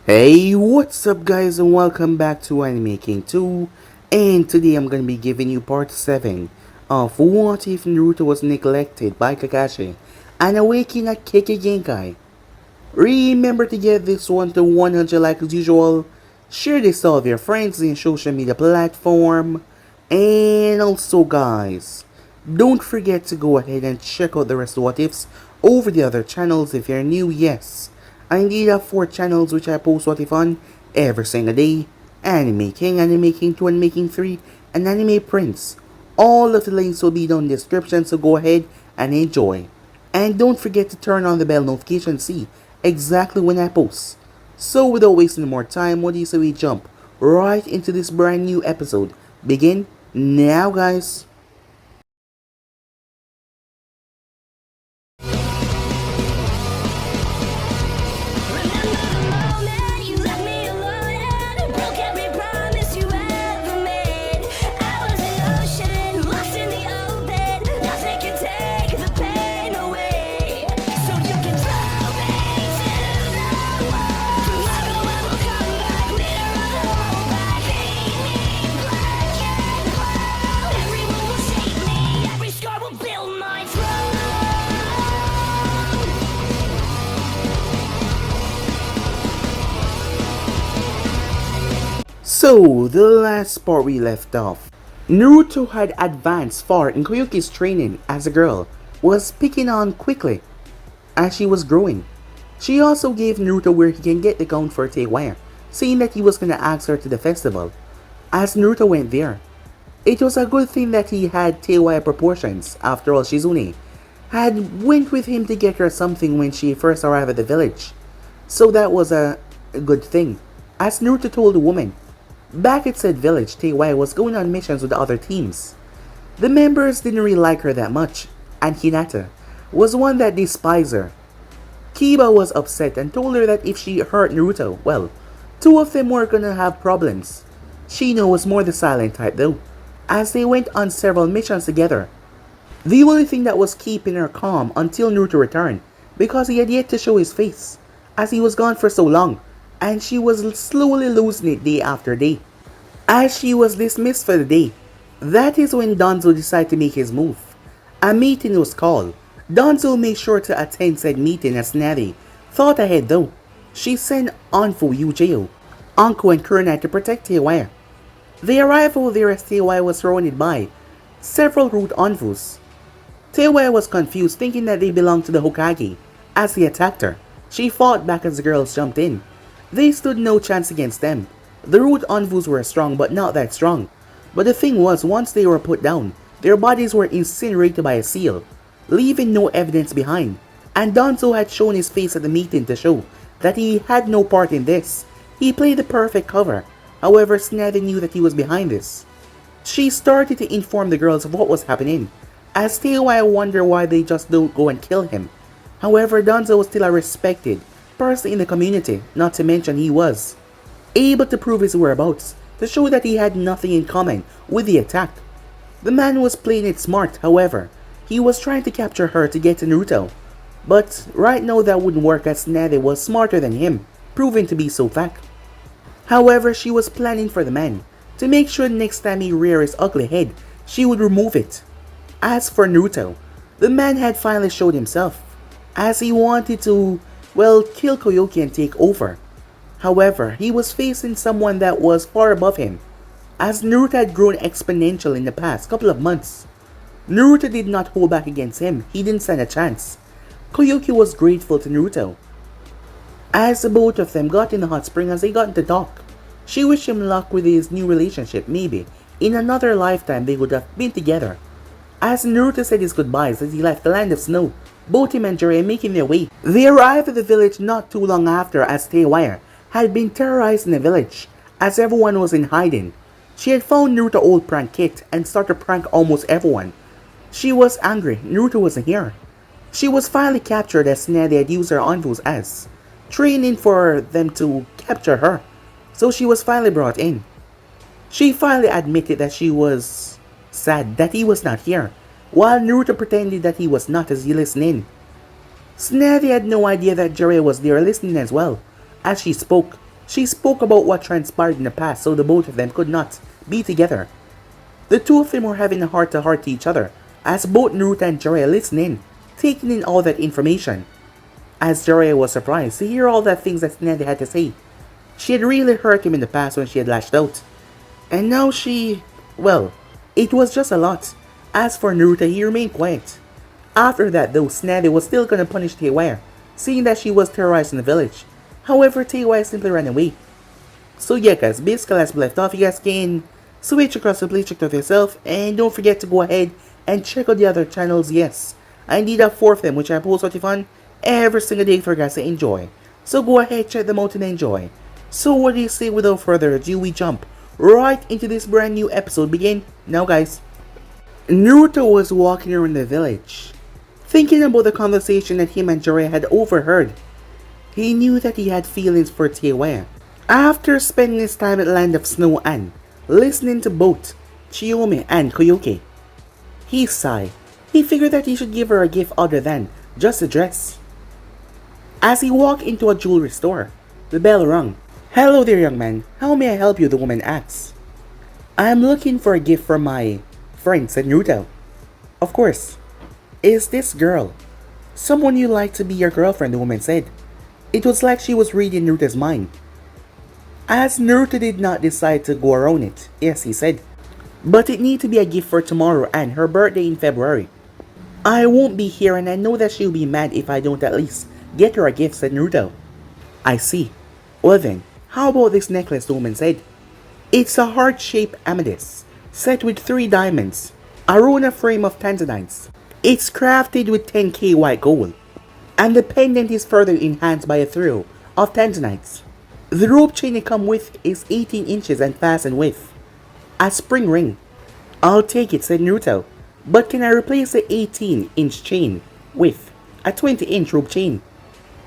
Hey, what's up guys and welcome back to Anime King 2, and today I'm gonna be giving you part 7 of What If Naruto Was Neglected by Kakashi and Awaken at Kekkei Genkai. Remember to get this one to 100 likes as usual, share this to all of your friends in social media platform, and also guys, don't forget to go ahead and check out the rest of What Ifs over the other channels if you're new. Yes, I indeed have 4 channels which I post What If on every single day: Anime King, Anime King 2, Anime King 3, and Anime Prince. All of the links will be down in the description, so go ahead and enjoy. And don't forget to turn on the bell notification to see exactly when I post. So without wasting more time, what do you say we jump right into this brand new episode? Begin now guys. So, the last part we left off, Naruto had advanced far in Koyuki's training as a girl, was picking on quickly as she was growing. She also gave Naruto where he can get the gown for Teiwaya, saying that he was gonna ask her to the festival. As Naruto went there, it was a good thing that he had Teiwaya proportions. After all, Shizune had went with him to get her something when she first arrived at the village. So that was a good thing. As Naruto told the woman, back at said village, Teiwaya was going on missions with the other teams. The members didn't really like her that much, and Hinata was one that despised her. Kiba was upset and told her that if she hurt Naruto, well, two of them were gonna have problems. Shino was more the silent type though, as they went on several missions together. The only thing that was keeping her calm until Naruto returned, because he had yet to show his face, as he was gone for so long, and she was slowly losing it day after day. As she was dismissed for the day, that is when Danzo decided to make his move. A meeting was called. Danzo made sure to attend said meeting as Natty thought ahead though. She sent Anfu, Yujeo, Anko and Kurenai to protect Teiwaya. The arrival there as Teiwaya was surrounded by several root Anfus. Teiwaya was confused, thinking that they belonged to the Hokage. As he attacked her, she fought back as the girls jumped in. They stood no chance against them. The root Anfus were strong, but not that strong. But the thing was, once they were put down, their bodies were incinerated by a seal, leaving no evidence behind. And Danzo had shown his face at the meeting to show that he had no part in this. He played the perfect cover. However, Snather knew that he was behind this. She started to inform the girls of what was happening, as Teiwaya wondered why they just don't go and kill him. However, Danzo was still a respected person in the community, not to mention he was able to prove his whereabouts, to show that he had nothing in common with the attack. The man was playing it smart, however. He was trying to capture her to get to Naruto. But right now that wouldn't work, as Nade was smarter than him, proving to be so fat. However, she was planning for the man, to make sure next time he reared his ugly head, she would remove it. As for Naruto, the man had finally showed himself, as he wanted to, well, kill Koyuki and take over. However, he was facing someone that was far above him, as Naruto had grown exponential in the past couple of months. Naruto did not hold back against him, he didn't stand a chance. Koyuki was grateful to Naruto, as the both of them got in the hot spring as they got into talk. She wished him luck with his new relationship. Maybe in another lifetime they would have been together. As Naruto said his goodbyes as he left the land of snow, both him and Jiraiya making their way. They arrived at the village not too long after, as Teiwaya had been terrorized in the village, as everyone was in hiding. She had found Naruto's old prank kit and started to prank almost everyone. She was angry Naruto wasn't here. She was finally captured as Nadia had used her Anfus as training for them to capture her. So she was finally brought in. She finally admitted that she was sad that he was not here, while Naruto pretended that he was not as he listened in. Snazzy had no idea that Jiraiya was there listening as well. As she spoke, She spoke about what transpired in the past so the both of them could not be together. The two of them were having a heart-to-heart to each other as both Naruto and Jiraiya listened in, taking in all that information. As Jiraiya was surprised to hear all the things that Tsunade had to say. She had really hurt him in the past when she had lashed out. And now well, it was just a lot. As for Naruto, he remained quiet. After that though, Tsunade was still gonna punish Teiwaya, seeing that she was terrorizing the village. However, Teiwaya simply ran away. So yeah guys, basically as we left off, you guys can switch across the play, check out yourself, and don't forget to go ahead and check out the other channels. Yes, I indeed have 4 of them which I post WHATIF on every single day for you guys to enjoy. So go ahead, check them out and enjoy. So what do you say, without further ado, we jump right into this brand new episode. Begin now guys. Naruto was walking around the village, thinking about the conversation that him and Jiraiya had overheard. He knew that he had feelings for Teiwaya. After spending his time at the Land of Snow and listening to both Chiyomi and Koyuki, he sighed. He figured that he should give her a gift other than just a dress. As he walked into a jewelry store, the bell rang. "Hello there, young man. How may I help you?" the woman asked. "I am looking for a gift for my friend," said Naruto. "Of course. Is this girl someone you like to be your girlfriend?" the woman said. It was like she was reading Naruto's mind. As Naruto did not decide to go around it, yes, he said. "But it need to be a gift for tomorrow and her birthday in February. I won't be here and I know that she'll be mad if I don't at least get her a gift," said Naruto. "I see. Well then, how about this necklace?" the woman said. "It's a heart-shaped amethyst, set with 3 diamonds, a runa frame of tanzanites. It's crafted with 10k white gold, and the pendant is further enhanced by a throw of tanzanites. The rope chain it comes with is 18 inches and fastened with a spring ring." "I'll take it," said Naruto. "But can I replace the 18-inch chain with a 20-inch rope chain?"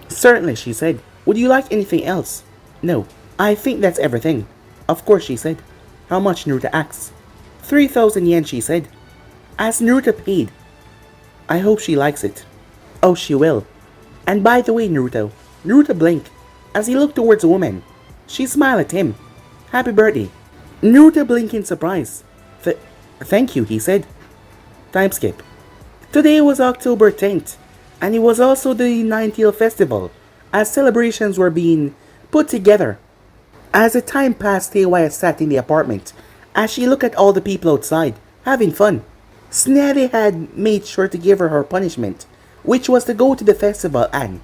"Certainly," she said. "Would you like anything else?" "No, I think that's everything." "Of course," she said. "How much?" Naruto asked. 3,000 yen, she said. As Naruto paid, "I hope she likes it." "Oh, she will. And by the way, Naruto." Naruto blinked as he looked towards the woman. She smiled at him. "Happy birthday." Naruto blinked in surprise. Thank you," he said. Time skip. Today was October 10th, and it was also the Ninetale Festival, as celebrations were being put together. As the time passed, Teiwaya sat in the apartment as she looked at all the people outside, having fun. Tsunade had made sure to give her her punishment, which was to go to the festival and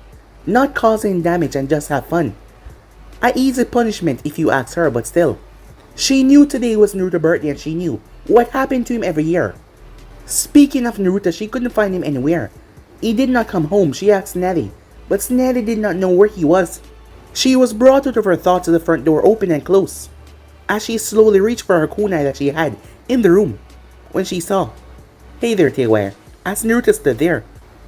not cause any damage and just have fun. A easy punishment if you ask her, but still. She knew today was Naruto's birthday and she knew what happened to him every year. Speaking of Naruto, she couldn't find him anywhere. He did not come home. She asked Tsunade, but Tsunade did not know where he was. She was brought out of her thoughts as the front door opened and closed, as she slowly reached for her kunai that she had in the room, when she saw, "Hey there, Teiwaya." As Naruto stood there,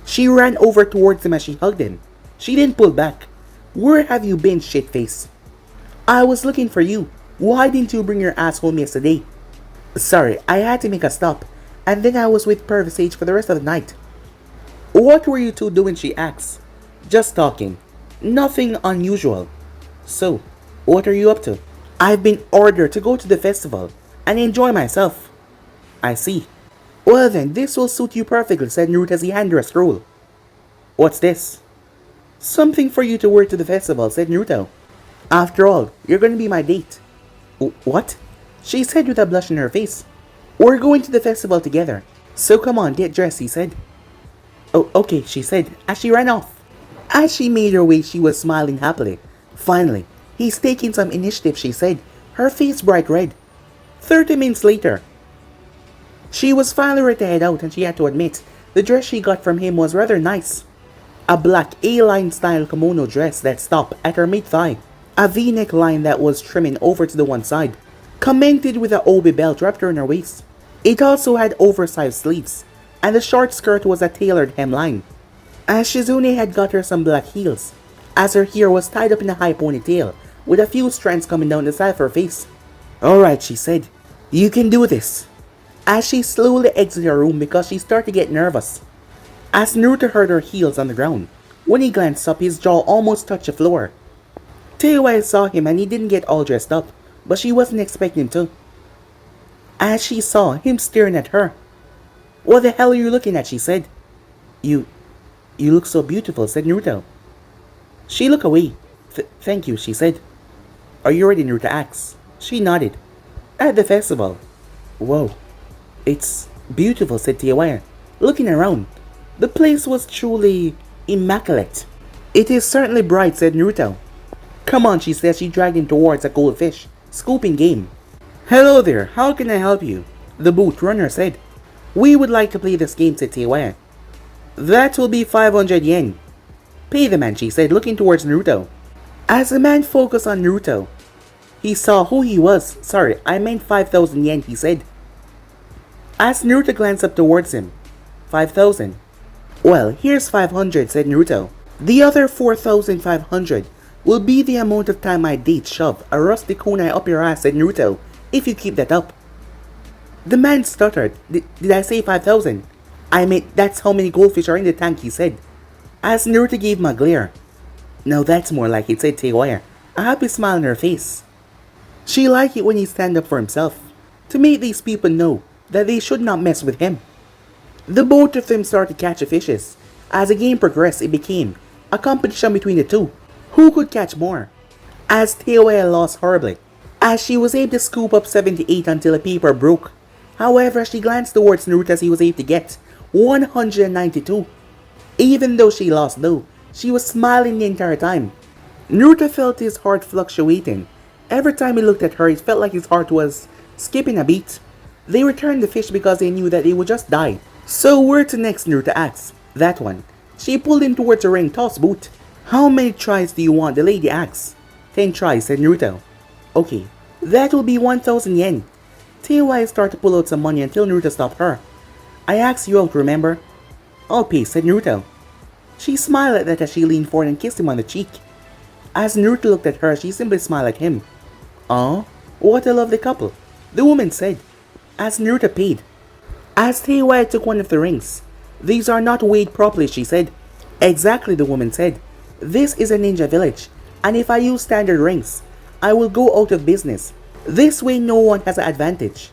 she ran over towards him as she hugged him. She didn't pull back. "Where have you been, shitface?" "I was looking for you. Why didn't you bring your ass home yesterday?" "Sorry, I had to make a stop, and then I was with Pervert for the rest of the night." "What were you two doing?" she asked. "Just talking. Nothing unusual." "So, what are you up to?" "I've been ordered to go to the festival and enjoy myself." "I see. Well then, this will suit you perfectly," said Naruto as he handed her a scroll. "What's this?" "Something for you to wear to the festival," said Naruto. "After all, you're going to be my date." "What?" she said with a blush on her face. "We're going to the festival together, so come on, get dressed," he said. "Oh, okay," she said as she ran off. As she made her way, she was smiling happily. "Finally, he's taking some initiative," she said, her face bright red. 30 minutes later, she was finally ready to head out, and she had to admit the dress she got from him was rather nice. A black A-line style kimono dress that stopped at her mid-thigh, a V-neck line that was trimming over to the one side, commented with a obi belt wrapped around her waist. It also had oversized sleeves, and the short skirt was a tailored hemline. As Shizune had got her some black heels, as her hair was tied up in a high ponytail, with a few strands coming down the side of her face. "Alright," she said, "you can do this." As she slowly exited her room because she started to get nervous. As Naruto heard her heels on the ground, when he glanced up, his jaw almost touched the floor. Teiwai saw him and he didn't get all dressed up, but she wasn't expecting him to. As she saw him staring at her. "What the hell are you looking at?" she said. You look so beautiful," said Naruto. She looked away. Thank you," she said. "Are you ready?" Naruto asked. She nodded. "At the festival." "Whoa, it's beautiful," said Teiwai, looking around. The place was truly immaculate. "It is certainly bright," said Naruto. "Come on," she said as she dragged him towards a goldfish scooping game. "Hello there, how can I help you?" the boot runner said. "We would like to play this game," said Teiwai. "That will be 500 yen. "Pay the man," she said, looking towards Naruto. As the man focused on Naruto, he saw who he was. "Sorry, I meant 5,000 yen, he said. As Naruto glanced up towards him. 5,000. "Well, here's 500, said Naruto. "The other 4,500 will be the amount of time my date shove a rusty kunai up your ass," said Naruto, "if you keep that up." The man stuttered. Did I say 5,000? "I meant that's how many goldfish are in the tank," he said. As Naruto gave him a glare. "Now that's more like it," said Teiwai, a happy smile on her face. She liked it when he stand up for himself, to make these people know that they should not mess with him. The both of them started catching fishes. As the game progressed, it became a competition between the two. Who could catch more? As Teiwai lost horribly, as she was able to scoop up 78 until the paper broke. However, as she glanced towards Naruto as he was able to get 192. Even though she lost though, she was smiling the entire time. Naruto felt his heart fluctuating. Every time he looked at her, it felt like his heart was skipping a beat. They returned the fish because they knew that they would just die. "So where to next?" Naruto asked. "That one." She pulled him towards the ring toss boot. "How many tries do you want?" the lady asked. 10 tries, said Naruto. "Okay, that will be 1,000 yen. Teiwai started to pull out some money until Naruto stopped her. "I asked you out, remember?" "I'll pay," said Naruto. She smiled at that as she leaned forward and kissed him on the cheek. As Naruto looked at her, she simply smiled at him. "Aw, what a lovely couple," the woman said, as Naruto paid. As Teiwai took one of the rings. "These are not weighed properly," she said. "Exactly," the woman said. "This is a ninja village, and if I use standard rings, I will go out of business. This way no one has an advantage."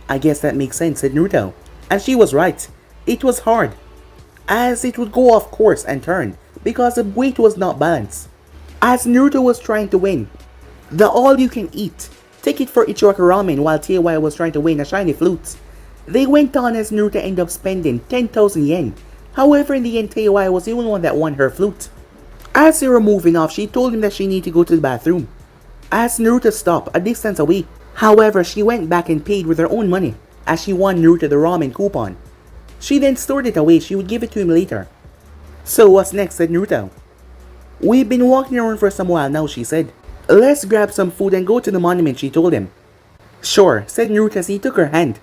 "I guess that makes sense," said Naruto. And she was right. It was hard, as it would go off course and turn, because the weight was not balanced. As Naruto was trying to win the all-you-can-eat ticket for Ichiraka Ramen while Teiwai was trying to win a shiny flute. They went on as Naruto ended up spending 10,000 yen. However, in the end, Teiwai was the only one that won her flute. As they were moving off, she told him that she needed to go to the bathroom. As Naruto stopped a distance away. However, she went back and paid with her own money, as she won Naruto the ramen coupon. She then stored it away. She would give it to him later. "So what's next?" said Naruto. "We've been walking around for some while now," she said. "Let's grab some food and go to the monument," she told him. "Sure," said Naruto as he took her hand.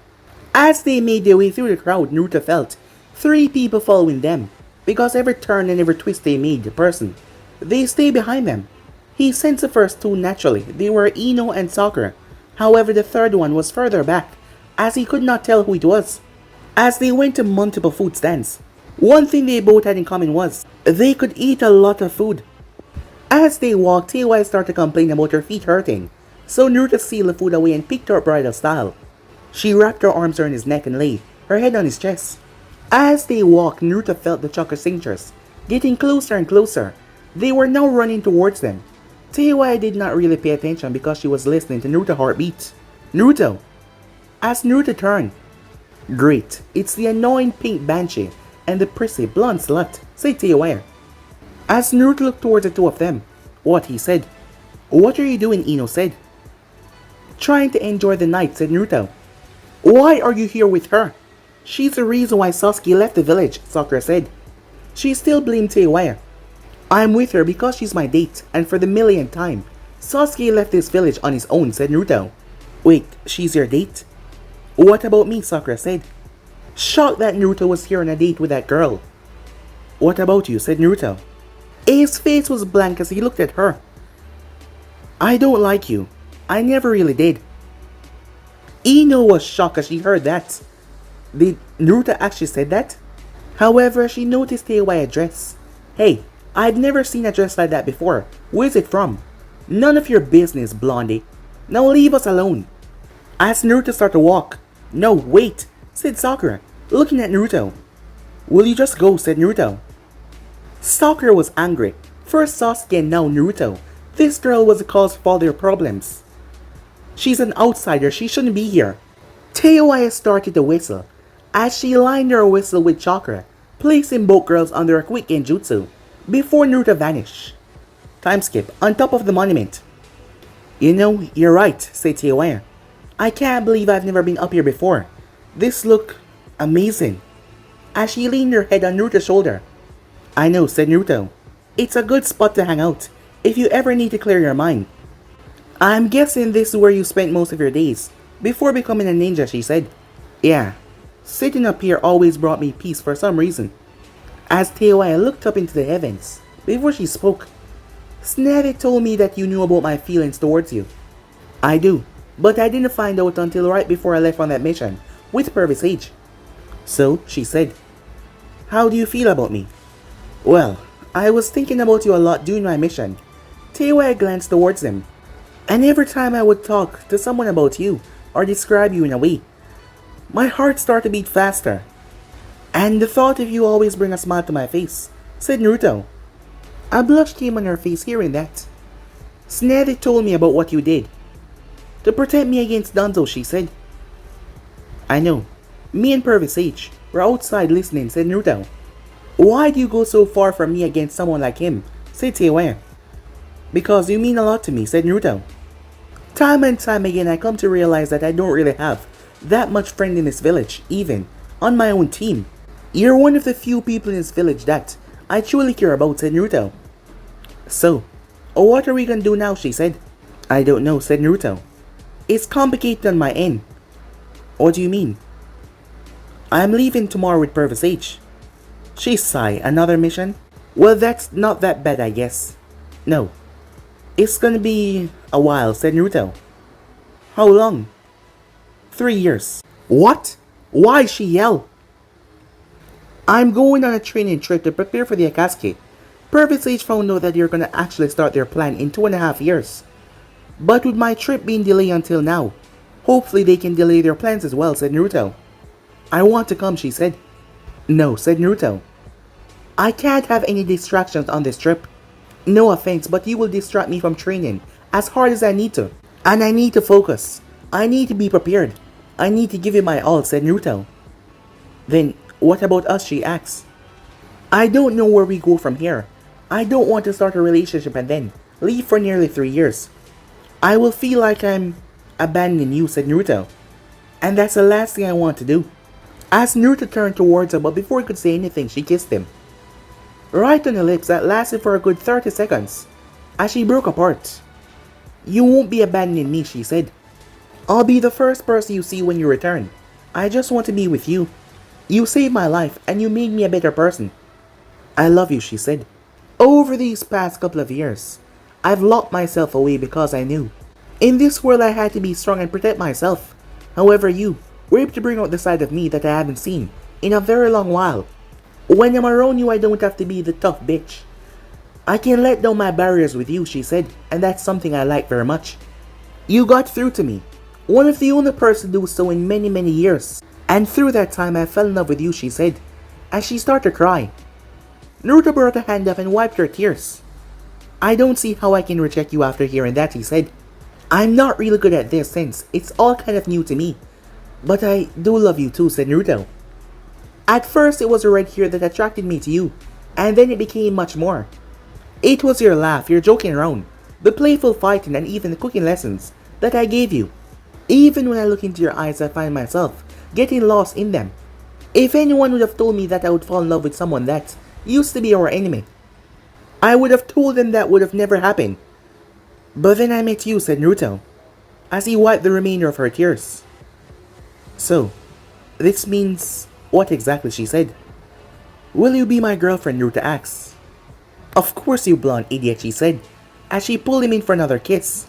As they made their way through the crowd, Naruto felt 3 people following them, because every turn and every twist they made, the person, they stayed behind them. He sensed the first 2 naturally. They were Ino and Sakura. However, the third one was further back, as he could not tell who it was. As they went to multiple food stands, one thing they both had in common was they could eat a lot of food. As they walked, Teiwai started to complain about her feet hurting, so Naruto sealed the food away and picked her up bridal style. She wrapped her arms around his neck and lay her head on his chest. As they walked, Naruto felt the chakra signatures getting closer and closer. They were now running towards them. Teiwai did not really pay attention because she was listening to Naruto's heartbeat. "Naruto!" As Naruto turned. "Great, it's the annoying pink banshee and the prissy blonde slut," said Teiwai. As Naruto looked towards the 2 of them. "What?" he said. "What are you doing?" Ino said. "Trying to enjoy the night," said Naruto. "Why are you here with her?" "She's the reason why Sasuke left the village," Sakura said. She still blamed Teiwai. "I'm with her because she's my date, and for the millionth time, Sasuke left this village on his own," said Naruto. "Wait, she's your date?" "What about me?" Sakura said. Shocked that Naruto was here on a date with that girl. "What about you?" said Naruto. His face was blank as he looked at her. "I don't like you. I never really did." Ino was shocked as she heard that. Did Naruto actually said that? However, she noticed Teiwai's dress. "Hey, I've never seen a dress like that before. Where's it from?" None of your business, Blondie. Now leave us alone. As Naruto started to walk. No, wait, said Sakura, looking at Naruto. Will you just go, said Naruto. Sakura was angry. First Sasuke and now Naruto. This girl was the cause of all their problems. She's an outsider, she shouldn't be here. Teiwaya started to whistle. As she lined her whistle with chakra, placing both girls under a quick genjutsu, before Naruto vanished. Time skip, on top of the monument. You know, you're right, said Teiwaya. I can't believe I've never been up here before. This look amazing. As she leaned her head on Naruto's shoulder. I know, said Naruto. It's a good spot to hang out, if you ever need to clear your mind. I'm guessing this is where you spent most of your days, before becoming a ninja, she said. Yeah, sitting up here always brought me peace for some reason. As Teiwaya looked up into the heavens, before she spoke. Snevy told me that you knew about my feelings towards you. I do, but I didn't find out until right before I left on that mission, with Pervert Sage. So, she said, how do you feel about me? Well, I was thinking about you a lot during my mission. Teiwaya glanced towards him. And every time I would talk to someone about you, or describe you in a way, my heart started to beat faster. And the thought of you always bring a smile to my face, said Naruto. A blush came on her face hearing that. Snevy told me about what you did. To protect me against Danzo, she said. I know. Me and Pervert Sage were outside listening, said Naruto. Why do you go so far from me against someone like him, said Teiwaya. Because you mean a lot to me, said Naruto. Time and time again I come to realize that I don't really have that much friend in this village, even on my own team. You're one of the few people in this village that I truly care about, said Naruto. So, what are we gonna do now, she said. I don't know, said Naruto. It's complicated on my end. What do you mean? I'm leaving tomorrow with Pervert Sage. She sighed. Another mission? Well, that's not that bad, I guess. No. It's gonna be a while, said Naruto. How long? 3 years. What? Why, she yelled. I'm going on a training trip to prepare for the Akatsuki. Pervert Sage found out that you're gonna actually start their plan in 2.5 years. But with my trip being delayed until now, hopefully they can delay their plans as well, said Naruto. I want to come, she said. No, said Naruto. I can't have any distractions on this trip. No offense, but you will distract me from training as hard as I need to. And I need to focus. I need to be prepared. I need to give it my all, said Naruto. Then, what about us, she asked. I don't know where we go from here. I don't want to start a relationship and then leave for nearly 3 years. I will feel like I'm abandoning you, said Naruto. And that's the last thing I want to do. As Naruto turned towards her, but before he could say anything, she kissed him. Right on the lips that lasted for a good 30 seconds, as she broke apart. You won't be abandoning me, she said. I'll be the first person you see when you return. I just want to be with you. You saved my life and you made me a better person. I love you, she said. Over these past couple of years, I've locked myself away because I knew. In this world I had to be strong and protect myself. However, you were able to bring out the side of me that I haven't seen in a very long while. When I'm around you, I don't have to be the tough bitch. I can let down my barriers with you, she said, and that's something I like very much. You got through to me. One of the only person to do so in many, many years. And through that time, I fell in love with you, she said, as she started to cry. Naruto brought a hand up and wiped her tears. I don't see how I can reject you after hearing that, he said. I'm not really good at this since it's all kind of new to me. But I do love you too, said Naruto. At first it was the red hair that attracted me to you, and then it became much more. It was your laugh, your joking around, the playful fighting and even the cooking lessons that I gave you. Even when I look into your eyes I find myself getting lost in them. If anyone would have told me that I would fall in love with someone that used to be our enemy, I would have told them that would have never happened. But then I met you, said Naruto, as he wiped the remainder of her tears. So, this means what exactly, she said. Will you be my girlfriend, Naruto asked. Of course, you blonde idiot, she said, as she pulled him in for another kiss.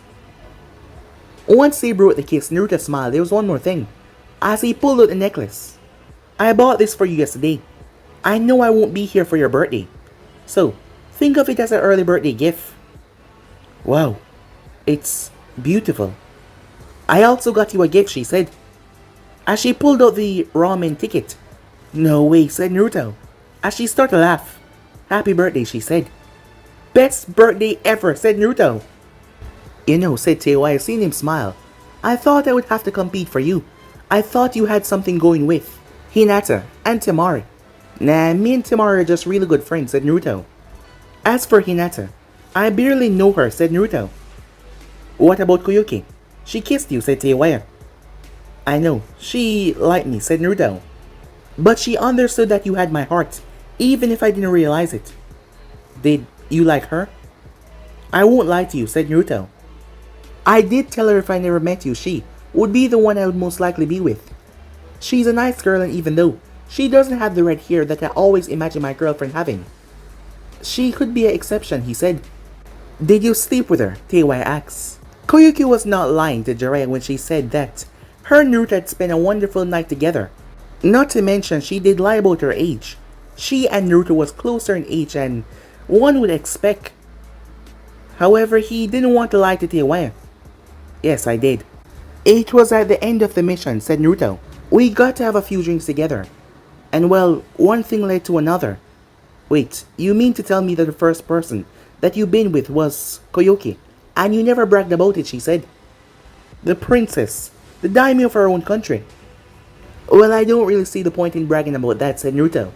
Once they broke the kiss, Naruto smiled. There was one more thing, as he pulled out the necklace. I bought this for you yesterday. I know I won't be here for your birthday, so think of it as an early birthday gift. Wow, It's beautiful. I also got you a gift, she said, as she pulled out the ramen ticket. No way, said Naruto, as she started to laugh. Happy birthday, she said. Best birthday ever, said Naruto. You know, said Teiwaya, seeing him smile. I thought I would have to compete for you. I thought you had something going with Hinata and Temari. Nah, me and Temari are just really good friends, said Naruto. As for Hinata, I barely know her, said Naruto. What about Koyuki? She kissed you, said Teiwaya. I know, she liked me, said Naruto. But she understood that you had my heart, even if I didn't realize it. Did you like her? I won't lie to you, said Naruto. I did tell her if I never met you, she would be the one I would most likely be with. She's a nice girl, and even though she doesn't have the red hair that I always imagine my girlfriend having, she could be an exception, he said. Did you sleep with her? Teiwaya asks. Koyuki was not lying to Jiraiya when she said that her and Naruto had spent a wonderful night together. Not to mention, she did lie about her age. She and Naruto was closer in age than one would expect. However, he didn't want to lie to Teiwaya. Yes, I did. It was at the end of the mission, said Naruto. We got to have a few drinks together. And well, one thing led to another. Wait, you mean to tell me that the first person that you've been with was Koyuki, and you never bragged about it, she said. The princess, the daimyo of our own country. Well, I don't really see the point in bragging about that, said Naruto.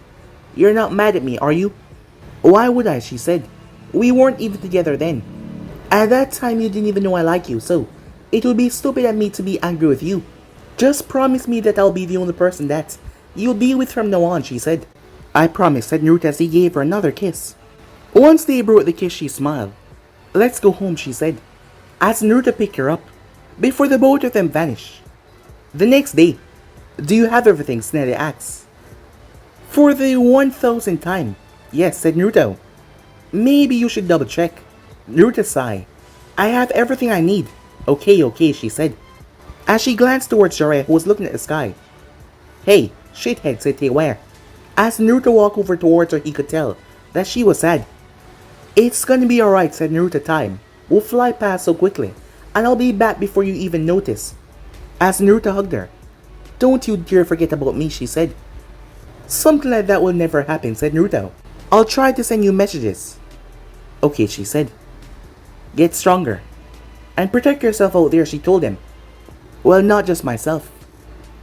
You're not mad at me, are you? Why would I, she said. We weren't even together then. At that time you didn't even know I like you, so it would be stupid of me to be angry with you. Just promise me that I'll be the only person that you'll be with from now on, she said. I promise, said Naruto as he gave her another kiss. Once they broke the kiss, she smiled. Let's go home, she said, as Naruto picked her up, before the both of them vanished. The next day, do you have everything? Tsunade asked. For the 1000th time, yes, said Naruto. Maybe you should double check. Naruto sighed. I have everything I need. Okay, she said, as she glanced towards Jiraiya, who was looking at the sky. Hey, shithead, said Teiwaya. As Naruto walked over towards her, he could tell that she was sad. It's gonna be alright, said Naruto. Time will fly past so quickly, and I'll be back before you even notice. As Naruto hugged her. Don't you dare forget about me, she said. Something like that will never happen, said Naruto. I'll try to send you messages. Okay, she said. Get stronger. And protect yourself out there, she told him. Well, not just myself.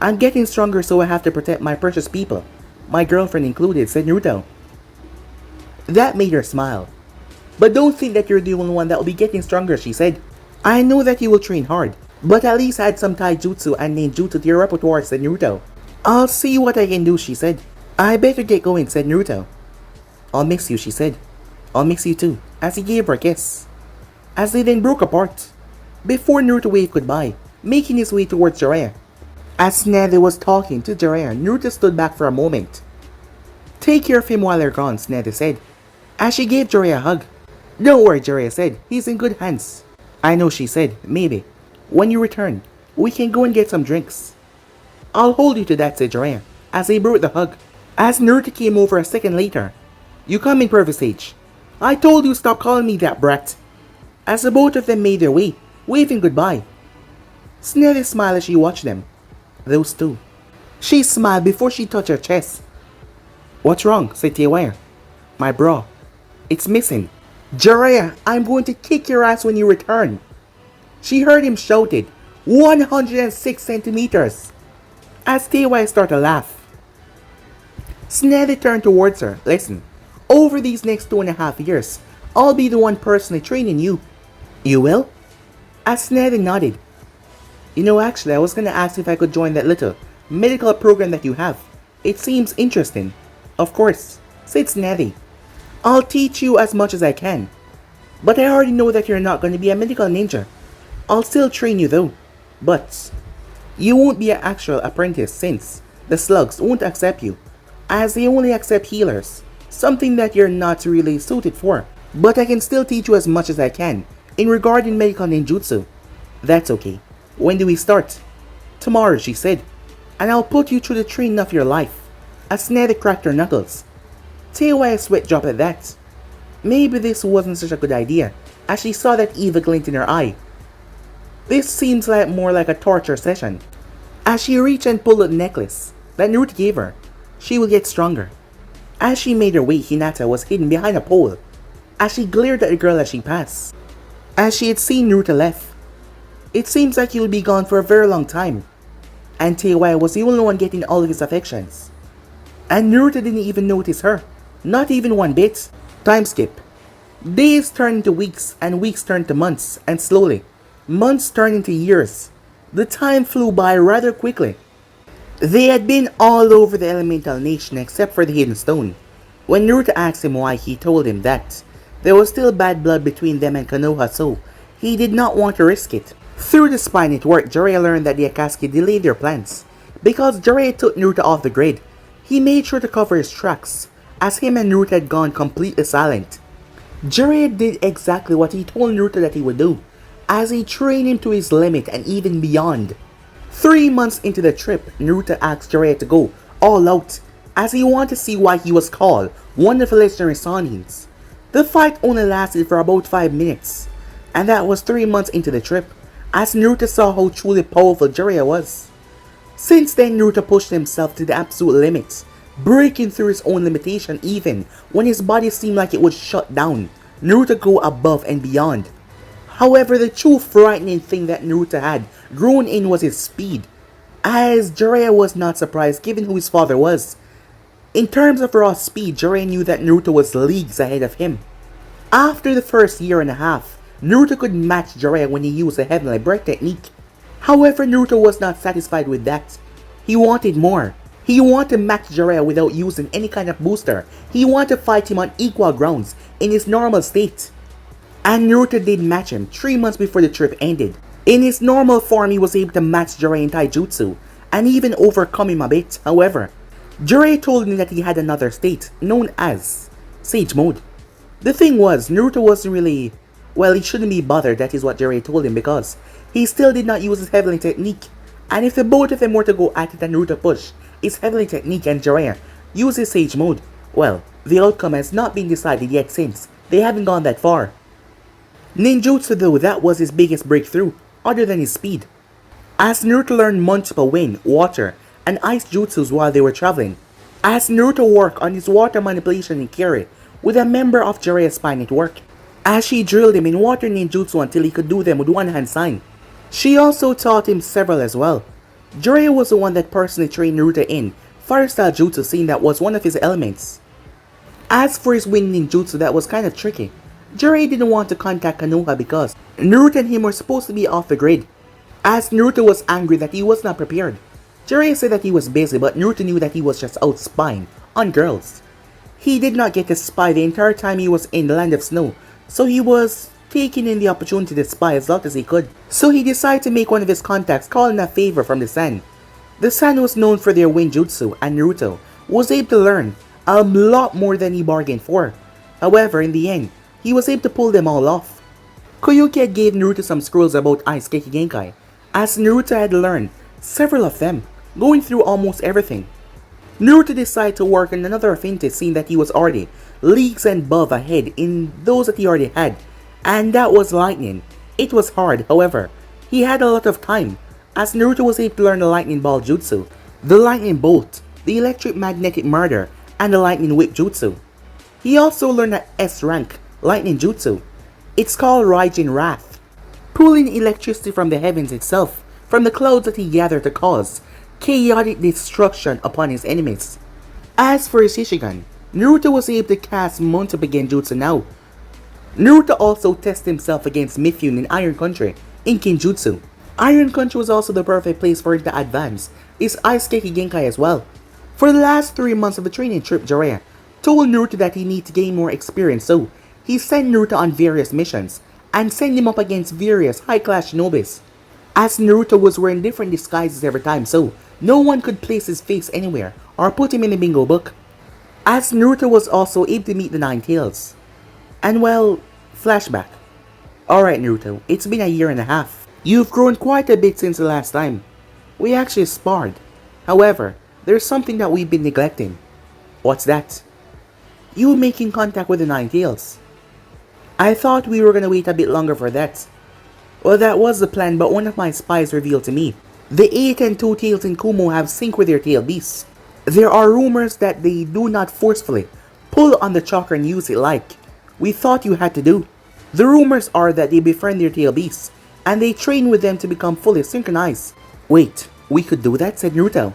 I'm getting stronger, so I have to protect my precious people. My girlfriend included, said Naruto. That made her smile. But don't think that you're the only one that will be getting stronger, she said. I know that you will train hard, but at least add some taijutsu and ninjutsu to your repertoire, said Naruto. I'll see what I can do, she said. I better get going, said Naruto. I'll miss you, she said. I'll miss you too, as he gave her a kiss. As they then broke apart, before Naruto waved goodbye, making his way towards Jiraiya. As Tsunade was talking to Jiraiya, Naruto stood back for a moment. Take care of him while they're gone, Tsunade said, as she gave Jiraiya a hug. Don't worry, Jiraiya said, he's in good hands. I know, she said, maybe, when you return, we can go and get some drinks. I'll hold you to that, said Jiraiya, as they broke the hug. As Naruto came over a second later, you come in, Pervert Sage. I told you stop calling me that, brat. As the both of them made their way, waving goodbye. Tsunade smiled as she watched them. Those two. She smiled before she touched her chest. What's wrong? Said Teiwaya. My bra. It's missing. Jiraiya, I'm going to kick your ass when you return. She heard him shouted, 106 centimeters. As Teiwaya started to laugh. Tsunade turned towards her. Listen, over these next 2.5 years, I'll be the one personally training you. You will? As Tsunade nodded. You know, actually, I was gonna ask if I could join that little medical program that you have. It seems interesting. Of course, said Tsunade. I'll teach you as much as I can. But I already know that you're not gonna be a medical ninja. I'll still train you though. But you won't be an actual apprentice since the slugs won't accept you, as they only accept healers, something that you're not really suited for. But I can still teach you as much as I can in regarding medical ninjutsu. That's okay. When do we start? Tomorrow, she said, and I'll put you through the training of your life. As Tsunade cracked her knuckles. Teiwaya's sweat dropped at that. Maybe this wasn't such a good idea, as she saw that evil glint in her eye This seems like more like a torture session. As she reached and pulled the necklace that Naruto gave her, she would get stronger. As she made her way, Hinata was hidden behind a pole. As she glared at the girl as she passed. As she had seen Naruto left. It seems like he will be gone for a very long time. And Teiwai was the only one getting all of his affections. And Naruto didn't even notice her. Not even one bit. Time skip. Days turned into weeks, and weeks turned to months, and slowly, months turned into years. The time flew by rather quickly. They had been all over the elemental nation except for the hidden stone. When Naruto asked him why, he told him that there was still bad blood between them and Konoha, so he did not want to risk it. Through the spy network, Jiraiya learned that the Akatsuki delayed their plans. Because Jiraiya took Naruto off the grid, he made sure to cover his tracks, as him and Naruto had gone completely silent. Jiraiya did exactly what he told Naruto that he would do, as he trained him to his limit and even beyond. 3 months into the trip, Naruto asked Jiraiya to go all out, as he wanted to see why he was called one of the legendary Sanins. The fight only lasted for about 5 minutes, and that was 3 months into the trip, as Naruto saw how truly powerful Jiraiya was. Since then, Naruto pushed himself to the absolute limit, breaking through his own limitation even when his body seemed like it would shut down. Naruto go above and beyond. However, the true frightening thing that Naruto had grown in was his speed, as Jiraiya was not surprised given who his father was. In terms of raw speed, Jiraiya knew that Naruto was leagues ahead of him. After the first year and a half, Naruto could match Jiraiya when he used the Heavenly Breath technique. However, Naruto was not satisfied with that. He wanted more. He wanted to match Jiraiya without using any kind of booster. He wanted to fight him on equal grounds in his normal state. And Naruto did match him 3 months before the trip ended. In his normal form, he was able to match Jiraiya in taijutsu, and even overcome him a bit. However, Jiraiya told him that he had another state, known as Sage Mode. The thing was, Naruto wasn't really... well, he shouldn't be bothered, that is what Jiraiya told him, because he still did not use his Heavenly Technique. And if the both of them were to go at it and Naruto push his Heavenly Technique and Jiraiya use his Sage Mode, well, the outcome has not been decided yet since they haven't gone that far. Ninjutsu though, that was his biggest breakthrough, other than his speed. As Naruto learned multiple wind, water, and ice jutsus while they were traveling. As Naruto worked on his water manipulation in Kekkei with a member of Jiraiya's spy network. As she drilled him in water ninjutsu until he could do them with one hand sign. She also taught him several as well. Jiraiya was the one that personally trained Naruto in fire style jutsu, seeing that was one of his elements. As for his wind ninjutsu, that was kinda tricky. Jiraiya didn't want to contact Konoha because Naruto and him were supposed to be off the grid. As Naruto was angry that he was not prepared. Jiraiya said that he was busy, but Naruto knew that he was just out spying on girls. He did not get to spy the entire time he was in the land of snow, so he was taking in the opportunity to spy as long as he could. So he decided to make one of his contacts call in a favor from the San. The San was known for their wind jutsu, and Naruto was able to learn a lot more than he bargained for. However, in the end, he was able to pull them all off. Koyuki had gave Naruto some scrolls about Ice Kekkei Genkai, as Naruto had learned several of them, going through almost everything. Naruto decided to work on another affinity, seeing that he was already leagues and above ahead in those that he already had, and that was lightning. It was hard, however, he had a lot of time, as Naruto was able to learn the lightning ball jutsu, the lightning bolt, the electric magnetic murder, and the lightning whip jutsu. He also learned the S rank lightning jutsu. It's called Raijin Wrath, pulling electricity from the heavens itself, from the clouds that he gathered to cause chaotic destruction upon his enemies. As for his Shishigan, Naruto was able to cast multiple genjutsu now. Naruto also tested himself against Mifune in Iron Country in Kinjutsu. Iron Country was also the perfect place for him to advance his Ice Kekkei Genkai as well. For the last 3 months of the training trip, Jiraiya told Naruto that he needed to gain more experience, so he sent Naruto on various missions and sent him up against various high-class shinobis. As Naruto was wearing different disguises every time, so no one could place his face anywhere or put him in a bingo book. As Naruto was also able to meet the Nine Tails. And well, flashback. Alright Naruto, it's been a year and a half. You've grown quite a bit since the last time. We actually sparred. However, there's something that we've been neglecting. What's that? You making contact with the Nine Tails. I thought we were gonna wait a bit longer for that. Well, that was the plan, but one of my spies revealed to me. The 8 and 2 tails in Kumo have sync with their tail beasts. There are rumors that they do not forcefully pull on the chakra and use it like we thought you had to do. The rumors are that they befriend their tail beasts, and they train with them to become fully synchronized. Wait, we could do that, said Naruto.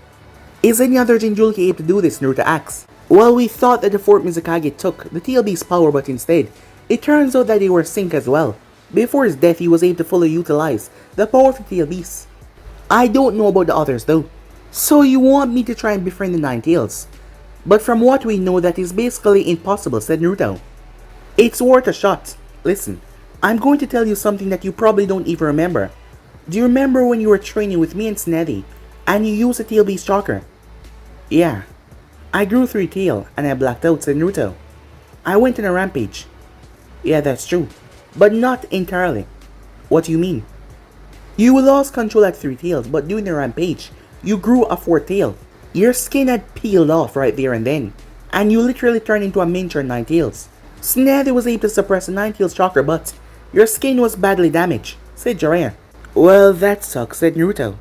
Is any other Jinchuriki able to do this, Naruto asked. Well, we thought that the 4th Mizukage took the tail beast's power, but instead, it turns out that they were sync as well. Before his death, he was able to fully utilize the power of the tail beast. I don't know about the others though. So you want me to try and befriend the 9 tails? But from what we know, that is basically impossible, said Naruto. It's worth a shot. Listen, I'm going to tell you something that you probably don't even remember. Do you remember when you were training with me and Sneddy, and you used the tail beast chakra? Yeah. I grew 3 tail, and I blacked out, said Naruto. I went on a rampage. Yeah, that's true. But not entirely. What do you mean? You lost control at 3 tails, but during the rampage, you grew a 4th tail. Your skin had peeled off right there and then, and you literally turned into a miniature 9 tails. Sneddy was able to suppress the 9 tails chakra, but your skin was badly damaged, said Jiraiya. Well, that sucks, said Naruto.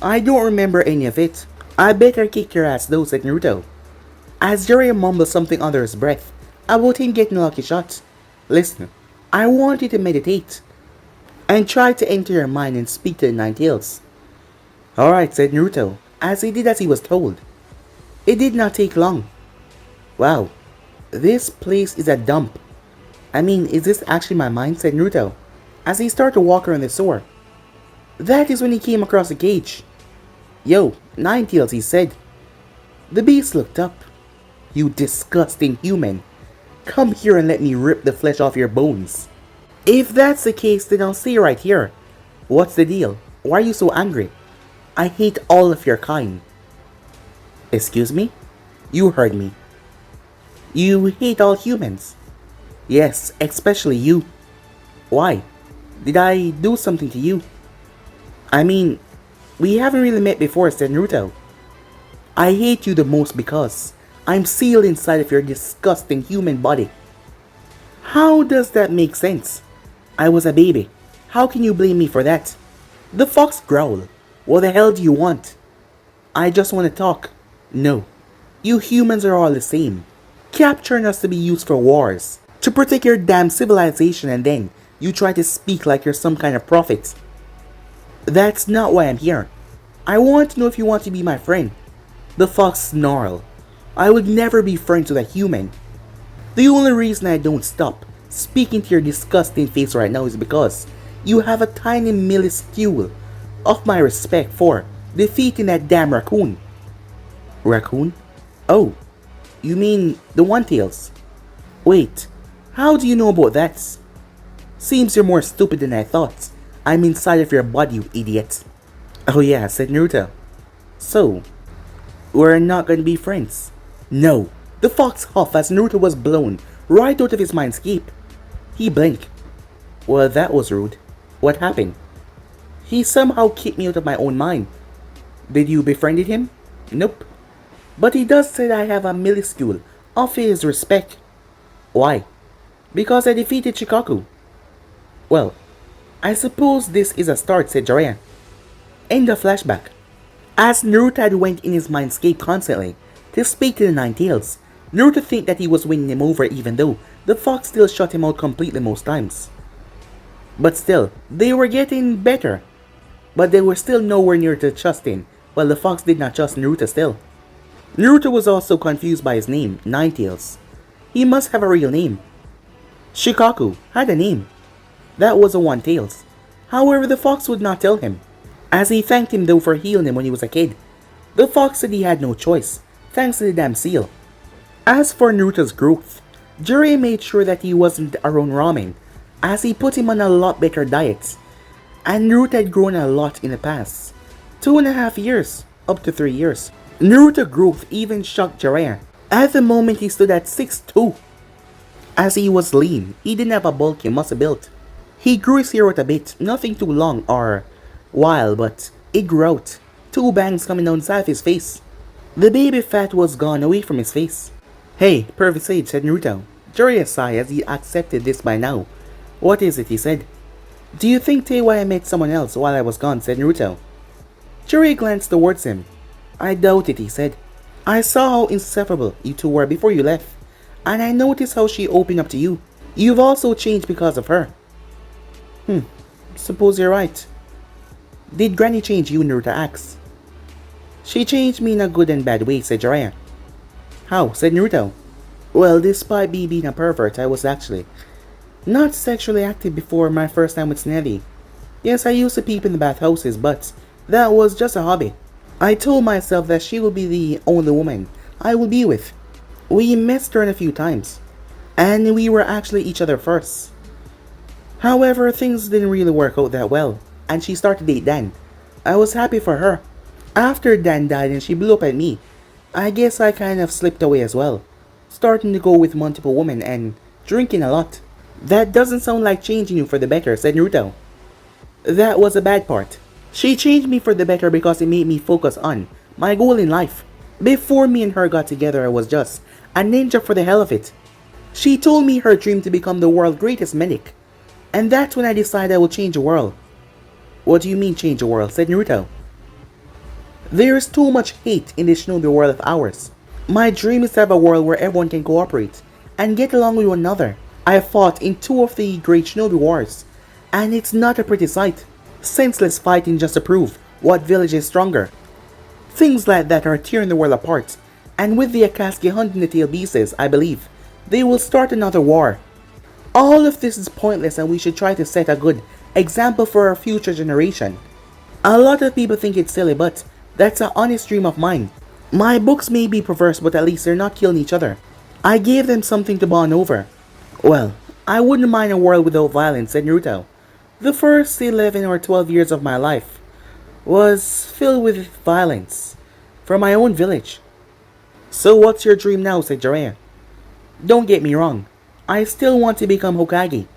I don't remember any of it. I better kick your ass though, said Naruto. As Jiraiya mumbled something under his breath about him getting a lucky shot. Listen, I want you to meditate and try to enter your mind and speak to the 9 tails. Alright, said Naruto, as he did as he was told. It did not take long. Wow, this place is a dump. I mean, is this actually my mind, said Naruto, as he started to walk around the sewer. That is when he came across a cage. Yo, 9 tails, he said. The beast looked up. You disgusting human. Come here and let me rip the flesh off your bones. If that's the case, then I'll say right here. What's the deal? Why are you so angry? I hate all of your kind. Excuse me? You heard me. You hate all humans. Yes, especially you. Why? Did I do something to you? I mean, we haven't really met before, said Naruto. I hate you the most because I'm sealed inside of your disgusting human body. How does that make sense? I was a baby. How can you blame me for that? The fox growled. What the hell do you want? I just want to talk. No. You humans are all the same. Capturing us to be used for wars, to protect your damn civilization, and then you try to speak like you're some kind of prophet. That's not why I'm here. I want to know if you want to be my friend. The fox snarled. I would never be friends with a human. The only reason I don't stop speaking to your disgusting face right now is because you have a tiny minuscule of my respect for defeating that damn raccoon. Raccoon? Oh, you mean the one tails? Wait, how do you know about that? Seems you're more stupid than I thought. I'm inside of your body, you idiot. Oh yeah, said Naruto. So, we're not gonna be friends? No. The fox huffed as Naruto was blown right out of his mindscape. He blinked. Well, that was rude. What happened? He somehow kicked me out of my own mind. Did you befriended him? Nope. But he does say I have a minuscule of his respect. Why? Because I defeated Shikaku. Well, I suppose this is a start, said Jiraiya. End of flashback. As Naruto had went in his mindscape constantly to speak to the 9 tails, Naruto think that he was winning him over even though the fox still shut him out completely most times. But still, they were getting better. But they were still nowhere near to trusting, while the fox did not trust Naruto still. Naruto was also confused by his name, 9 tails. He must have a real name. Shikaku had a name. That was a 1 tails. However, the fox would not tell him, as he thanked him though for healing him when he was a kid. The fox said he had no choice, thanks to the damn seal. As for Naruto's growth, Jiraiya made sure that he wasn't around ramen, as he put him on a lot better diet. And Naruto had grown a lot in the past 2.5 years, up to 3 years. Naruto's growth even shocked Jiraiya. At the moment he stood at 6'2". As he was lean, he didn't have a bulky muscle build. He grew his hair out a bit, nothing too long or wild, but it grew out. 2 bangs coming down the side of his face. The baby fat was gone away from his face. Hey, perfect sage, said Naruto. Jiraiya sighed as he accepted this by now. What is it, he said. Do you think Teiwai met someone else while I was gone? Said Naruto. Jiraiya glanced towards him. I doubt it, he said. I saw how inseparable you two were before you left, and I noticed how she opened up to you. You've also changed because of her. Suppose you're right. Did Granny change you? Naruto asked. She changed me in a good and bad way, said Jiraiya. How? Said Naruto. Well, despite me being a pervert, I was actually not sexually active before my first time with Snevy. Yes, I used to peep in the bathhouses, but that was just a hobby. I told myself that she would be the only woman I would be with. We messed around a few times, and we were actually each other first. However, things didn't really work out that well, and she started to date Dan. I was happy for her. After Dan died and she blew up at me, I guess I kind of slipped away as well, starting to go with multiple women and drinking a lot. That doesn't sound like changing you for the better, said Naruto. That was the bad part. She changed me for the better because it made me focus on my goal in life. Before me and her got together, I was just a ninja for the hell of it. She told me her dream to become the world's greatest medic, and that's when I decided I would change the world. What do you mean change the world? Said Naruto. There is too much hate in this shinobi world of ours. My dream is to have a world where everyone can cooperate and get along with one another. I fought in 2 of the great shinobi wars, and it's not a pretty sight. Senseless fighting just to prove what village is stronger. Things like that are tearing the world apart, and with the Akatsuki hunting the tail beasts, I believe they will start another war. All of this is pointless, and we should try to set a good example for our future generation. A lot of people think it's silly, but that's an honest dream of mine. My books may be perverse, but at least they're not killing each other. I gave them something to bond over. Well, I wouldn't mind a world without violence, said Naruto. The first 11 or 12 years of my life was filled with violence from my own village. So what's your dream now? Said Jiraiya. Don't get me wrong, I still want to become Hokage,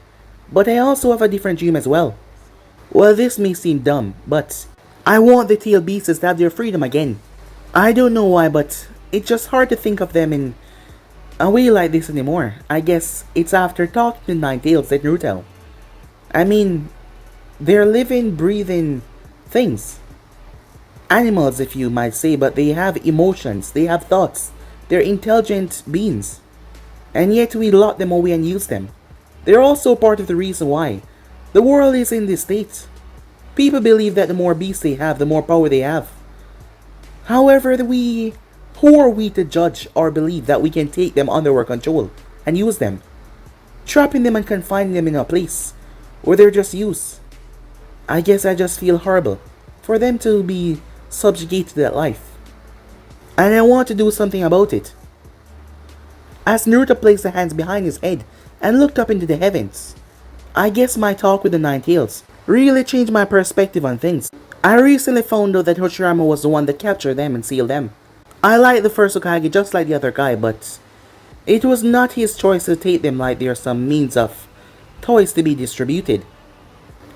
but I also have a different dream as well. Well, this may seem dumb, but I want the tail beasts to have their freedom again. I don't know why, but it's just hard to think of them in a way like this anymore. I guess it's after talking to Nine Tails, said Naruto. I mean, they're living, breathing things. Animals, if you might say, but they have emotions, they have thoughts, they're intelligent beings. And yet we lock them away and use them. They're also part of the reason why the world is in this state. People believe that the more beasts they have, the more power they have. However, who are we to judge or believe that we can take them under our control and use them? Trapping them and confining them in a place where they're just used. I guess I just feel horrible for them to be subjugated to that life. And I want to do something about it. As Naruto placed the hands behind his head and looked up into the heavens, I guess my talk with the Nine Tails really changed my perspective on things. I recently found out that Hashirama was the one that captured them and sealed them. I like the first Hokage just like the other guy, but it was not his choice to take them like they're some means of toys to be distributed.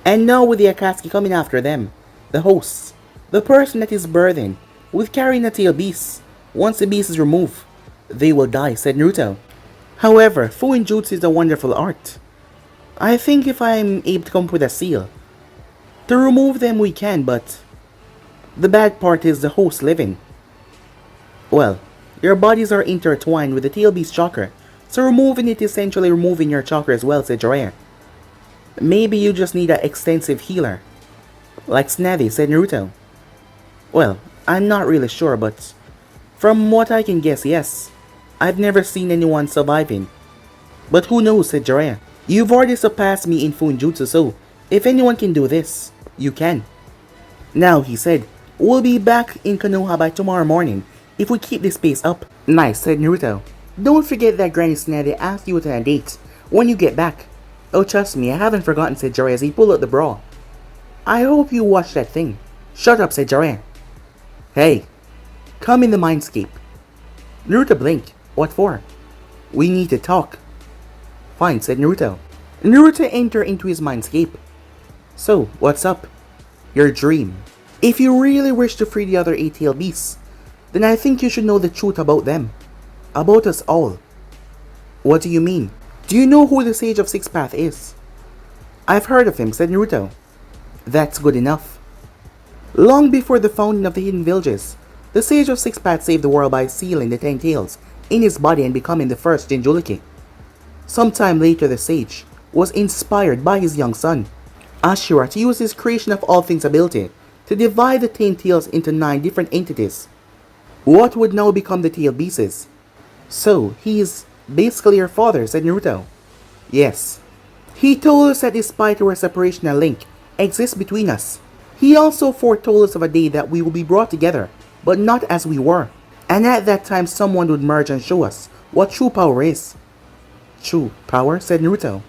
And now with the Akatsuki coming after them, the hosts, the person that is burdened with carrying a tail beast, once the beast is removed, they will die, said Naruto. However, Fuinjutsu is a wonderful art. I think if I'm able to come up with a seal, to remove them we can, but the bad part is the host living. Well, your bodies are intertwined with the tail beast chakra, so removing it is essentially removing your chakra as well, said Jiraiya. Maybe you just need an extensive healer, like Snavy, said Naruto. Well, I'm not really sure, but from what I can guess, yes. I've never seen anyone surviving. But who knows, said Jiraiya. You've already surpassed me in Fuinjutsu, so if anyone can do this, you can. Now, he said, we'll be back in Konoha by tomorrow morning if we keep this pace up. Nice, said Naruto. Don't forget that Granny Snavy asked you to a date when you get back. Oh, trust me, I haven't forgotten, said Jiraiya as he pulled out the bra. I hope you watched that thing. Shut up, said Jiraiya. Hey, come in the mindscape. Naruto blinked. What for? We need to talk. Fine, said Naruto. Naruto entered into his mindscape. So, what's up? Your dream. If you really wish to free the other 8-tailed beasts, then I think you should know the truth about them. About us all. What do you mean? Do you know who the Sage of Six Paths is? I've heard of him, said Naruto. That's good enough. Long before the founding of the Hidden Villages, the Sage of Six Paths saved the world by sealing the 10 tails in his body and becoming the first Jinchuriki. Sometime later, the Sage was inspired by his young son, Ashura, to use his creation of all things ability to divide the 10 tails into 9 different entities. What would now become the tail beasts? So, he is basically your father, said Naruto. Yes. He told us that despite our separation, a link exists between us. He also foretold us of a day that we will be brought together, but not as we were. And at that time, someone would merge and show us what true power is. True power, said Naruto.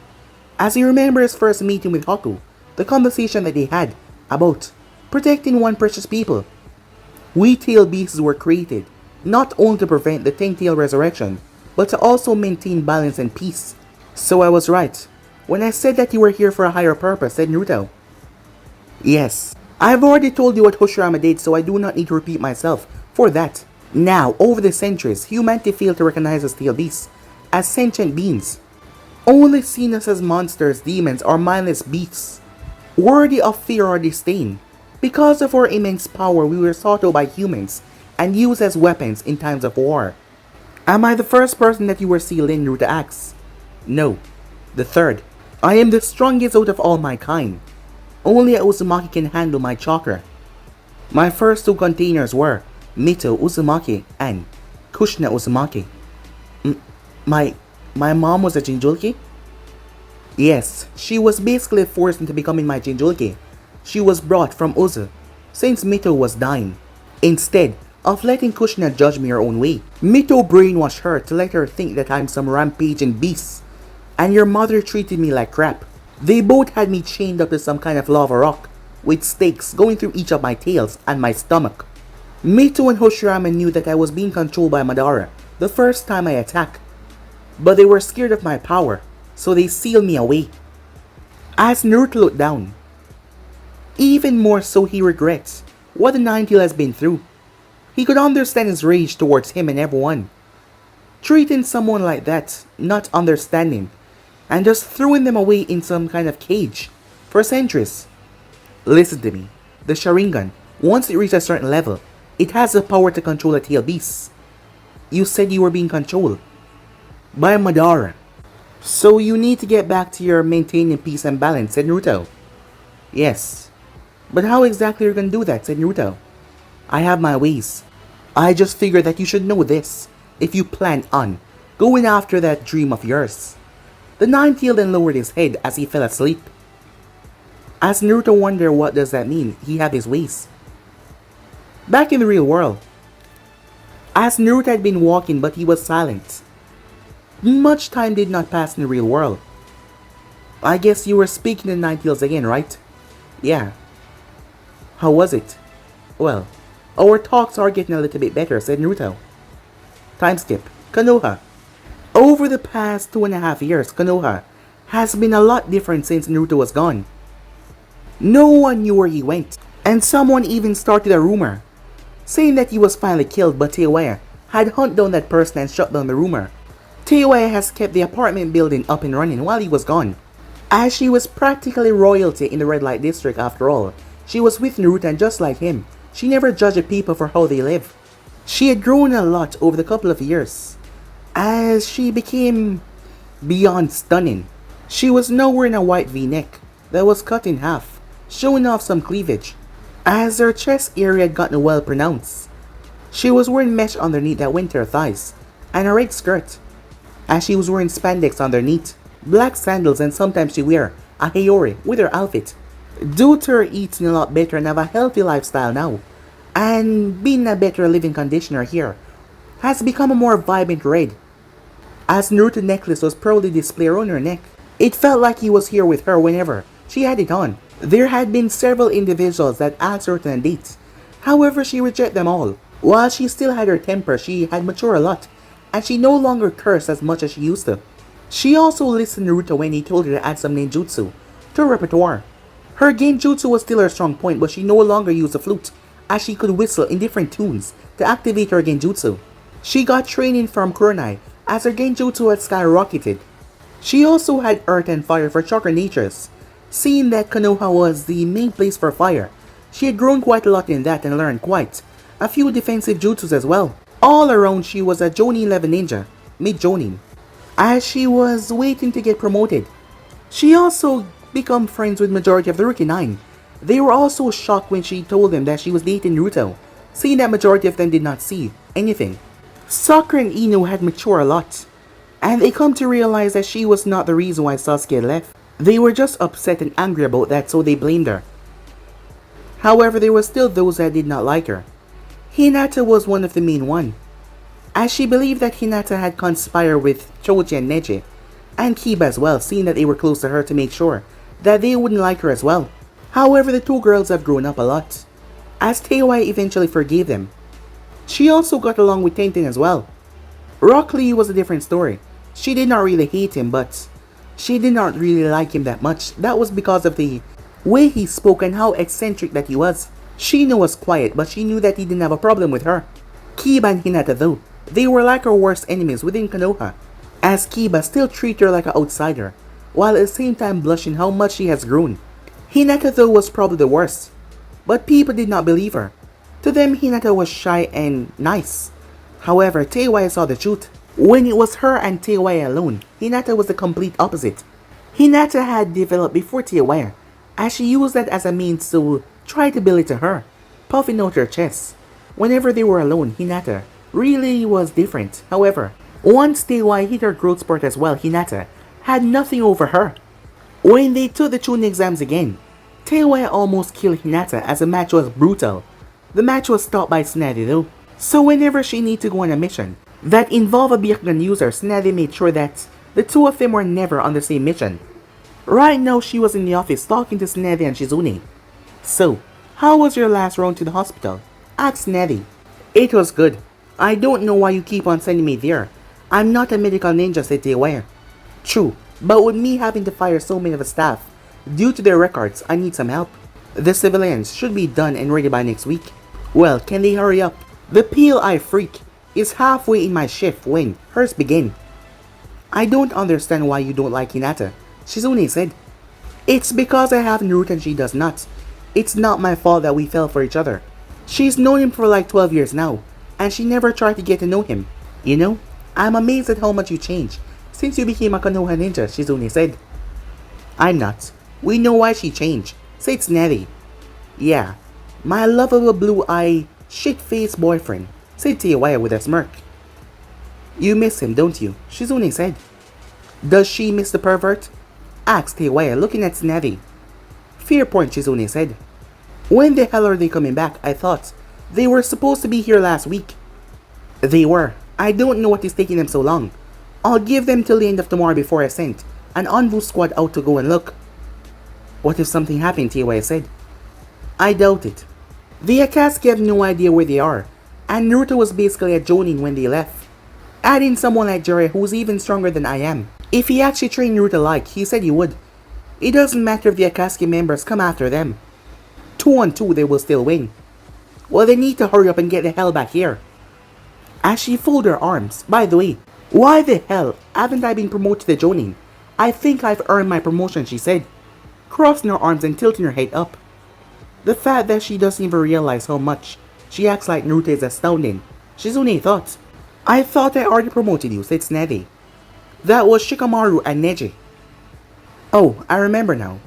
As he remembered his first meeting with Haku, the conversation that they had about protecting one precious people. We tail beasts were created not only to prevent the 10-tail resurrection, but to also maintain balance and peace. So I was right when I said that you were here for a higher purpose, said Naruto. Yes, I've already told you what Hashirama did, so I do not need to repeat myself for that. Now, over the centuries, humanity failed to recognize us tail beasts as sentient beings, only seen us as monsters, demons, or mindless beasts, worthy of fear or disdain. Because of our immense power, we were sought out by humans and used as weapons in times of war. Am I the first person that you were sealed in, Naruto asks? No, the third. I am the strongest out of all my kind. Only a Uzumaki can handle my chakra. My first 2 containers were Mito Uzumaki and Kushina Uzumaki. My mom was a Jinchuriki? Yes, she was basically forced into becoming my Jinchuriki. She was brought from Uzu, since Mito was dying. Instead of letting Kushina judge me her own way, Mito brainwashed her to let her think that I'm some rampaging beast, and your mother treated me like crap. They both had me chained up to some kind of lava rock, with stakes going through each of my tails and my stomach. Mito and Hashirama knew that I was being controlled by Madara the first time I attacked, but they were scared of my power, so they sealed me away. As Naruto looked down, even more so he regrets what the Nine-Tail has been through. He could understand his rage towards him and everyone. Treating someone like that, not understanding, and just throwing them away in some kind of cage for centuries. Listen to me. The Sharingan, once it reaches a certain level, it has the power to control a tail beast. You said you were being controlled by Madara. So you need to get back to your maintaining peace and balance, said Naruto. Yes. But how exactly are you going to do that, said Naruto. I have my ways. I just figured that you should know this if you plan on going after that dream of yours. The Nine-Tail then lowered his head as he fell asleep. As Naruto wondered what does that mean, he had his ways. Back in the real world, as Naruto had been walking but he was silent. Much time did not pass in the real world. I guess you were speaking to Nine-Tails again, right? Yeah. How was it? Well, our talks are getting a little bit better, said Naruto. Time skip. Konoha. Over the past 2.5 years, Konoha has been a lot different since Naruto was gone. No one knew where he went, and someone even started a rumor, saying that he was finally killed, but Teiwaya had hunted down that person and shut down the rumor. Teiwaya has kept the apartment building up and running while he was gone, as she was practically royalty in the red light district after all. She was with Naruto and just like him, she never judged people for how they live. She had grown a lot over the couple of years, as she became beyond stunning. She was now wearing a white v-neck that was cut in half, showing off some cleavage, as her chest area had gotten well pronounced. She was wearing mesh underneath that went to her thighs, and a red skirt, as she was wearing spandex underneath, black sandals, and sometimes she wear a Hayori with her outfit. Due to her eating a lot better and have a healthy lifestyle now, and being in a better living conditioner here, has become a more vibrant red. As Naruto's necklace was proudly displayed on her neck, it felt like he was here with her whenever she had it on. There had been several individuals that asked her to date, however she rejected them all. While she still had her temper, she had matured a lot, and she no longer cursed as much as she used to. She also listened to Naruto when he told her to add some ninjutsu to her repertoire. Her genjutsu was still her strong point, but she no longer used the flute, as she could whistle in different tunes to activate her genjutsu. She got training from Kurenai, as her genjutsu had skyrocketed. She also had earth and fire for chakra natures, Seeing that Konoha was the main place for fire, she had grown quite a lot in that and learned quite a few defensive jutsus as well. All around she was a Jonin level ninja, mid-Jonin. As she was waiting to get promoted, she also became friends with majority of the Rookie 9. They were also shocked when she told them that she was dating Naruto, seeing that majority of them did not see anything. Sakura and Ino had matured a lot, and they come to realize that she was not the reason why Sasuke left. They were just upset and angry about that, so they blamed her. However, there were still those that did not like her. Hinata was one of the main one, as she believed that Hinata had conspired with Choji and Neji, and Kiba as well, seeing that they were close to her to make sure that they wouldn't like her as well. However, the two girls have grown up a lot, as Teiwai eventually forgave them. She also got along with Tenten as well. Rock Lee was a different story. She did not really hate him, but she did not really like him that much. That was because of the way he spoke and how eccentric that he was. Shino was quiet, but she knew that he didn't have a problem with her. Kiba and Hinata though, they were like her worst enemies within Konoha, as Kiba still treated her like an outsider, while at the same time blushing how much she has grown. Hinata though was probably the worst, but people did not believe her. To them, Hinata was shy and nice. However, Teiwai saw the truth. When it was her and Teiwai alone, Hinata was the complete opposite. Hinata had developed before Teiwai, as she used that as a means to try to belittle her, puffing out her chest. Whenever they were alone, Hinata really was different. However, once Teiwai hit her growth spurt as well, Hinata had nothing over her. When they took the chunin exams again, Teiwai almost killed Hinata as the match was brutal. The match was stopped by Tsunade though, so whenever she needed to go on a mission that involved a Byakugan user, Tsunade made sure that the two of them were never on the same mission. Right now she was in the office talking to Tsunade and Shizune. "So, how was your last round to the hospital?" asked Tsunade. "It was good. I don't know why you keep on sending me there. I'm not a medical ninja," said Teiwai. "True, but with me having to fire so many of the staff due to their records, I need some help. The civilians should be done and ready by next week." "Well, can they hurry up? The pale-eye freak is halfway in my shift when hers begin." "I don't understand why you don't like Hinata," Shizune said. "It's because I have Naruto and she does not. It's not my fault that we fell for each other. She's known him for like 12 years now, and she never tried to get to know him. You know, I'm amazed at how much you changed since you became a Konoha ninja," Shizune said. "I'm not. We know why she changed," said Tsunade. "Yeah, my lovable blue-eye, shit-faced boyfriend," said Teiwai with a smirk. "You miss him, don't you?" Shizune said. "Does she miss the pervert?" asked Teiwai, looking at Tsunade. "Fair point," Shizune said. "When the hell are they coming back? I thought they were supposed to be here last week." "They were. I don't know what is taking them so long. I'll give them till the end of tomorrow before I send an envoy squad out to go and look." "What if something happened?" Teiwai said. "I doubt it. The Akatsuki have no idea where they are, and Naruto was basically a Jonin when they left. Add in someone like Jiraiya who's even stronger than I am. If he actually trained Naruto like he said he would, it doesn't matter if the Akatsuki members come after them. 2-on-2 they will still win. Well, they need to hurry up and get the hell back here." As she folded her arms, "By the way, why the hell haven't I been promoted to the Jonin? I think I've earned my promotion," she said, crossing her arms and tilting her head up. The fact that she doesn't even realize how much she acts like Naruto is astounding, Shizune thought. "I thought I already promoted you," said Tsunade. "That was Shikamaru and Neji." "Oh, I remember now.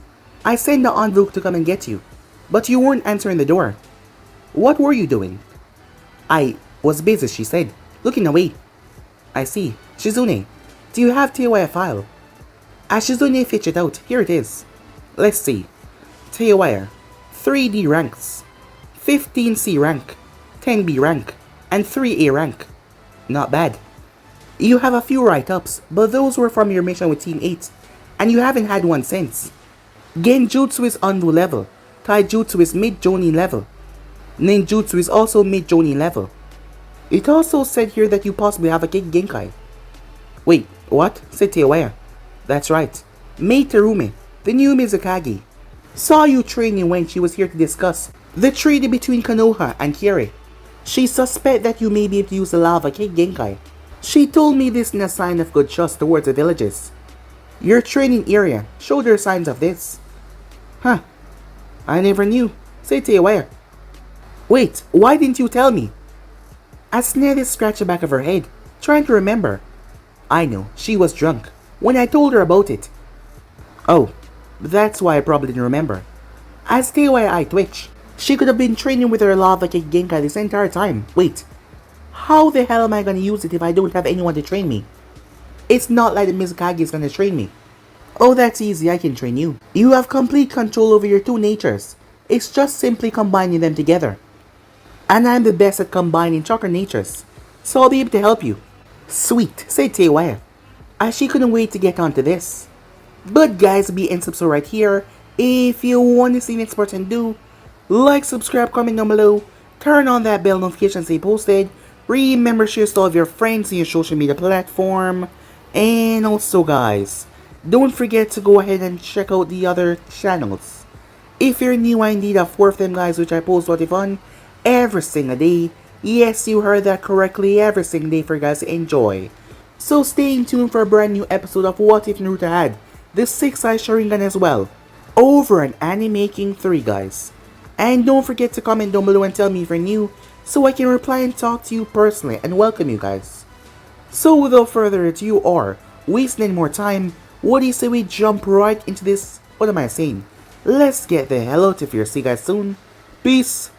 I sent the envelope to come and get you, but you weren't answering the door. What were you doing?" "I was busy," she said, looking away. "I see. Shizune, do you have Teiwai file?" As Shizune fetched it out, here it is. Let's see. Teiwai, 3D ranks, 15C rank, 10B rank, and 3A rank. Not bad. You have a few write-ups, but those were from your mission with Team 8, and you haven't had one since. Genjutsu is Anbu level, Taijutsu is mid-Jonin level, Ninjutsu is also mid-Jonin level. It also said here that you possibly have a Genkai. "Wait, what?" said Teiwai. "That's right. Mei Terume, the new Mizukage, saw you training when she was here to discuss the treaty between Konoha and Kekkei. She suspects that you may be able to use the lava Genkai. She told me this in a sign of good trust towards the villages. Your training area showed her signs of this. Huh, I never knew. Say where? Wait, why didn't you tell me? As Nelly scratched the back of her head, trying to remember. I know, she was drunk when I told her about it. Oh, that's why I probably didn't remember. As Teiwaya eye twitched, she could have been training with her lava kick Genkai this entire time. Wait, how the hell am I gonna use it if I don't have anyone to train me? It's not like the Mizukage is gonna train me. Oh, that's easy, I can train you. You have complete control over your two natures. It's just simply combining them together. And I'm the best at combining chakra natures, so I'll be able to help you. Sweet, said Teiwaya, as she couldn't wait to get onto this. But guys, be and subscribe right here. If you want to see next person do, like, subscribe, comment down below, turn on that bell notification say posted, remember share to all of your friends in your social media platform, and also guys, don't forget to go ahead and check out the other channels. If you're new, I indeed have 4 of them guys which I post WHATIF on every single day. Yes, you heard that correctly, every single day for you guys to enjoy. So stay tuned for a brand new episode of What If Naruto had the 6-eye Sharingan as well, over an Anime King 3 guys. And don't forget to comment down below and tell me if you're new, so I can reply and talk to you personally and welcome you guys. So without further ado or wasting any more time, what do you say we jump right into this? What am I saying? Let's get the hell out of here. See you guys soon. Peace.